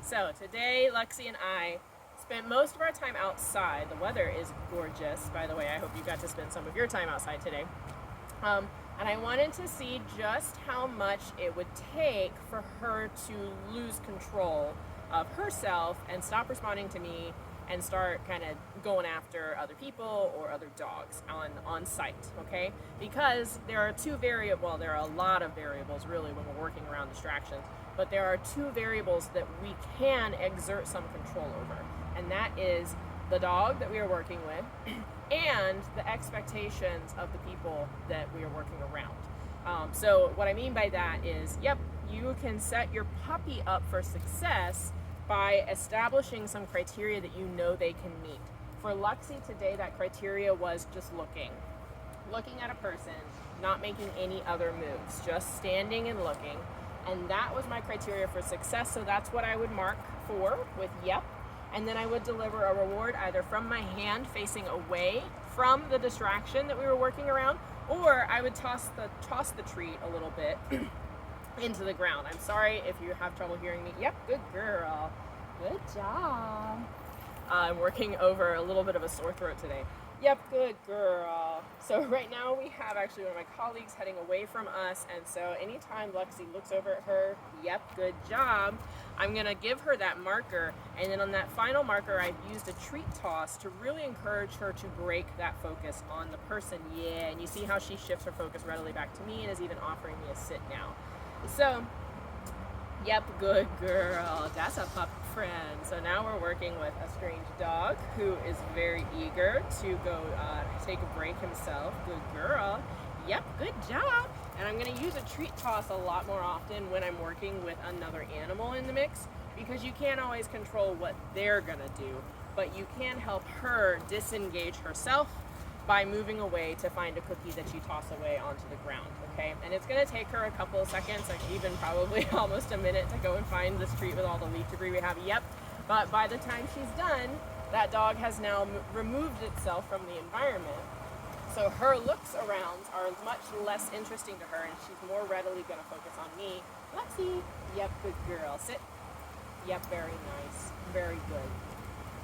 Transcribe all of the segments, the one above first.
So today, Luxie and I spent most of our time outside. The weather is gorgeous, by the way. I hope you got to spend some of your time outside today. And I wanted to see just how much it would take for her to lose control of herself and stop responding to me and start kind of going after other people or other dogs on site, okay? Because there are there are a lot of variables really when we're working around distractions, but there are two variables that we can exert some control over, and that is the dog that we are working with and the expectations of the people that we are working around. So what I mean by that is, you can set your puppy up for success by establishing some criteria that you know they can meet. For Luxie today, that criteria was just looking at a person, not making any other moves, just standing and looking. And that was my criteria for success, so that's what I would mark for with yep. And then I would deliver a reward either from my hand facing away from the distraction that we were working around, or I would toss the treat a little bit into the ground. I'm sorry if you have trouble hearing me. Yep, good girl. Good job. I'm working over a little bit of a sore throat today. Yep, good girl. So right now we have actually one of my colleagues heading away from us, and so anytime Luxie looks over at her, yep, good job, I'm gonna give her that marker, and then on that final marker I've used a treat toss to really encourage her to break that focus on the person. Yeah, and you see how she shifts her focus readily back to me and is even offering me a sit now. So, yep, good girl. That's a pup friend. So now we're working with a strange dog who is very eager to go take a break himself. Good girl. Yep, good job. And I'm going to use a treat toss a lot more often when I'm working with another animal in the mix, because you can't always control what they're going to do, but you can help her disengage herself by moving away to find a cookie that you toss away onto the ground, okay? And it's gonna take her a couple of seconds, like even probably almost a minute, to go and find this treat with all the leaf debris we have. Yep, but by the time she's done, that dog has now removed itself from the environment. So her looks around are much less interesting to her, and she's more readily gonna focus on me. Luxie, yep, good girl. Sit. Yep, very nice, very good.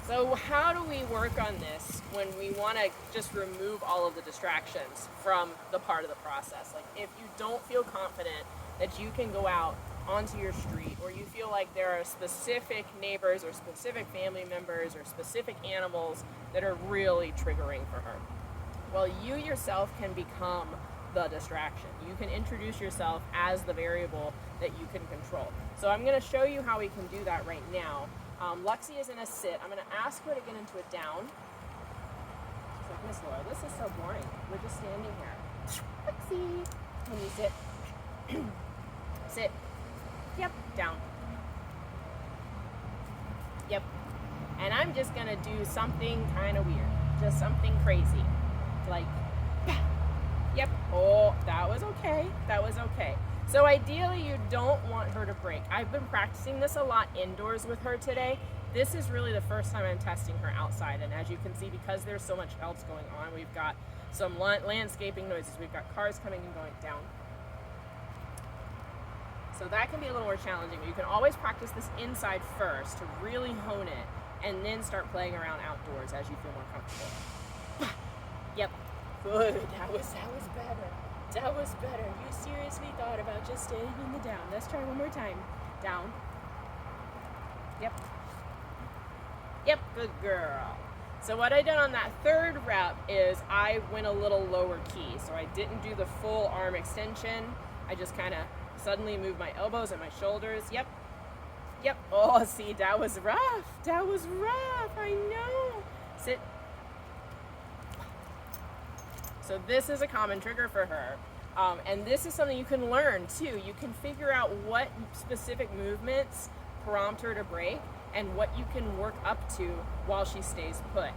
So how do we work on this when we want to just remove all of the distractions from the part of the process? Like if you don't feel confident that you can go out onto your street, or you feel like there are specific neighbors or specific family members or specific animals that are really triggering for her, well, you yourself can become the distraction. You can introduce yourself as the variable that you can control. So I'm going to show you how we can do that right now. Luxie is in a sit. I'm going to ask her to get into a down. She's like, Miss Laura, this is so boring. We're just standing here. Luxie, can you sit? Sit. Yep, down. Yep. And I'm just going to do something kind of weird. Just something crazy. Like, yep. Oh, that was okay. That was okay. So ideally, you don't want her to break. I've been practicing this a lot indoors with her today. This is really the first time I'm testing her outside. And as you can see, because there's so much else going on, we've got some landscaping noises. We've got cars coming and going down. So that can be a little more challenging. But you can always practice this inside first to really hone it, and then start playing around outdoors as you feel more comfortable. Yep. Good. That was better. That was better. You seriously thought about just staying in the down. Let's try one more time. Down. Yep. Yep, good girl. So what I did on that third rep is I went a little lower key. So I didn't do the full arm extension. I just kind of suddenly moved my elbows and my shoulders. Yep. Yep. Oh, see, that was rough. That was rough. I know. Sit. So this is a common trigger for her. And this is something you can learn too. You can figure out what specific movements prompt her to break and what you can work up to while she stays put.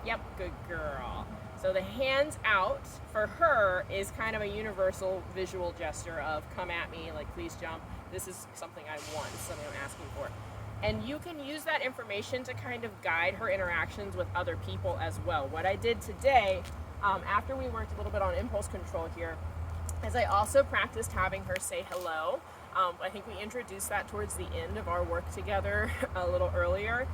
Yep, good girl. So the hands out for her is kind of a universal visual gesture of come at me, like please jump. This is something I want, this is something I'm asking for. And you can use that information to kind of guide her interactions with other people as well. What I did today, after we worked a little bit on impulse control here, is I also practiced having her say hello I think we introduced that towards the end of our work together a little earlier.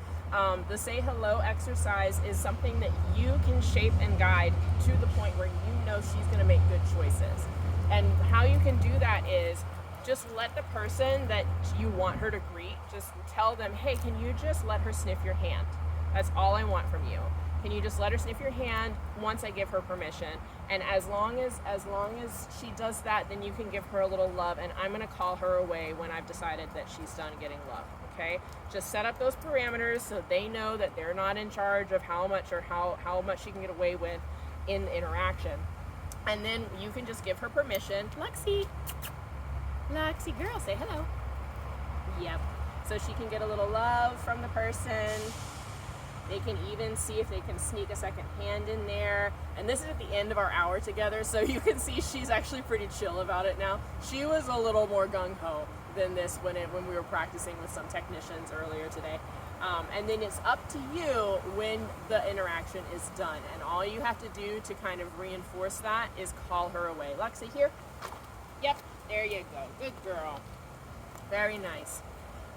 The say hello exercise is something that you can shape and guide to the point where you know she's going to make good choices. And how you can do that is just let the person that you want her to greet, just tell them, hey, can you just let her sniff your hand? That's all I want from you. Can you just let her sniff your hand once I give her permission? And as long as she does that, then you can give her a little love, and I'm gonna call her away when I've decided that she's done getting love, okay? Just set up those parameters so they know that they're not in charge of how much she can get away with in the interaction. And then you can just give her permission. Luxie girl, say hello. Yep. So she can get a little love from the person. They can even see if they can sneak a second hand in there. And this is at the end of our hour together, so you can see she's actually pretty chill about it now. She was a little more gung-ho than this when we were practicing with some technicians earlier today. And then it's up to you when the interaction is done. And all you have to do to kind of reinforce that is call her away. Luxie, here. Yep, there you go. Good girl. Very nice.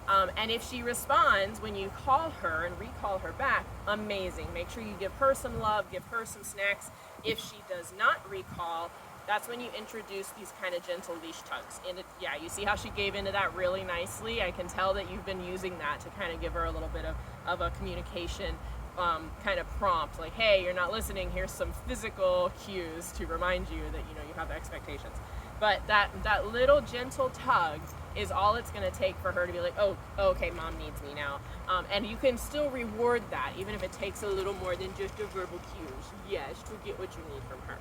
And if she responds when you call her and recall her back, amazing. Make sure you give her some love, give her some snacks. If she does not recall, that's when you introduce these kind of gentle leash tugs. And yeah, you see how she gave into that really nicely? I can tell that you've been using that to kind of give her a little bit of a communication kind of prompt, like, hey, you're not listening, here's some physical cues to remind you that you have expectations. But that little gentle tug is all it's going to take for her to be like, oh, okay, mom needs me now. And you can still reward that, even if it takes a little more than just a verbal cues. Yes, to get what you need from her.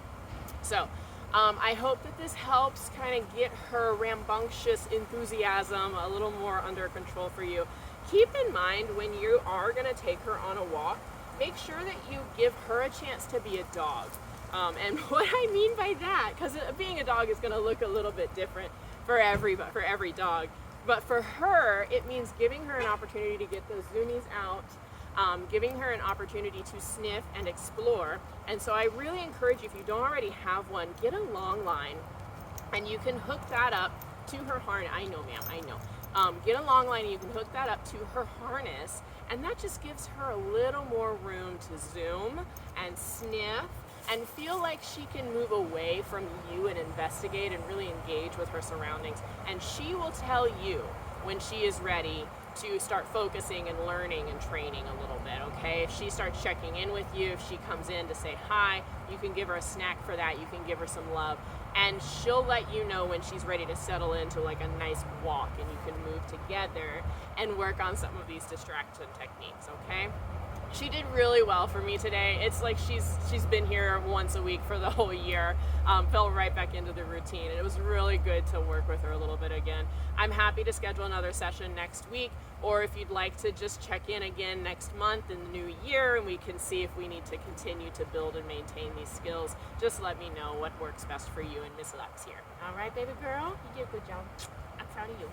So I hope that this helps kind of get her rambunctious enthusiasm a little more under control for you. Keep in mind, when you are going to take her on a walk, make sure that you give her a chance to be a dog. And what I mean by that, because being a dog is going to look a little bit different for every dog, but for her, it means giving her an opportunity to get those zoomies out, giving her an opportunity to sniff and explore. And so I really encourage you, if you don't already have one, get a long line, and you can hook that up to her harness. I know, ma'am, I know. Get a long line and you can hook that up to her harness, and that just gives her a little more room to zoom and sniff and feel like she can move away from you and investigate and really engage with her surroundings. And she will tell you when she is ready to start focusing and learning and training a little bit, okay? If she starts checking in with you, if she comes in to say hi, you can give her a snack for that, you can give her some love, and she'll let you know when she's ready to settle into like a nice walk, and you can move together and work on some of these distraction techniques, okay? She did really well for me today. It's like she's been here once a week for the whole year, fell right back into the routine, and it was really good to work with her a little bit again. I'm happy to schedule another session next week, or if you'd like to just check in again next month in the new year and we can see if we need to continue to build and maintain these skills, just let me know what works best for you and Miss Lux here. All right, baby girl, you did a good job. I'm proud of you.